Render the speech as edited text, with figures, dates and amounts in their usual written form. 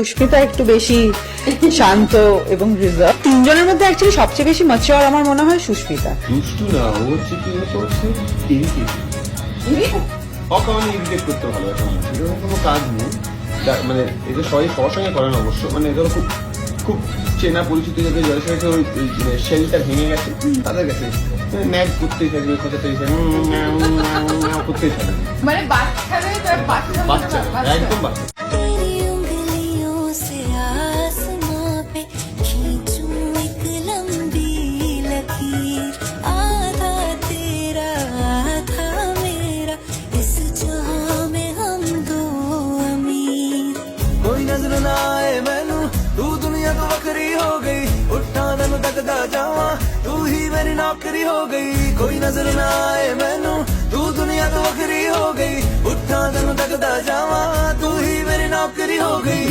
সুস্মিতা একটু বেশি শান্ত এবং রিজার্ভ। তিনজনের মধ্যে অ্যাকচুয়ালি সবচেয়ে বেশি ম্যাচিওর আমার মনে হয় সুস্মিতা। দুষ্টু না, ও হচ্ছে কি হচ্ছে অকারণে ইরিটেট করতে ভালোবাসে মানুষ, এরকম কোনো কাজ নেই। মানে এটা সবাই সবার সঙ্গে করেন অবশ্য, মানে এটা খুব খুব চেনা পরিচিত যাদের যাদের সাথে ওই শেলটা ভেঙে গেছে তাদের কাছে ন্যাক করতেই থাকবে, খোঁচাতেই থাকবে, করতেই থাকবে, মানে বাচ্চারা বাচ্চা একদম বাচ্চা। तेरी उंगलियों से आसमां पे खींचूं एक लंबी लकीर, आधा तेरा आधा मेरा, इस जहां में हम दो अमीर। कोई नजर ना आए मैनू, तू दुनिया तो वखरी हो गई, उठा तैनू तकदा जावा, तू ही मेरी नौकरी हो गई। कोई नजर ना आए मैनू, तू दुनिया तो वखरी हो गई, उठा तैनू तकदा जावा, तू ही मेरी नौकरी हो गई।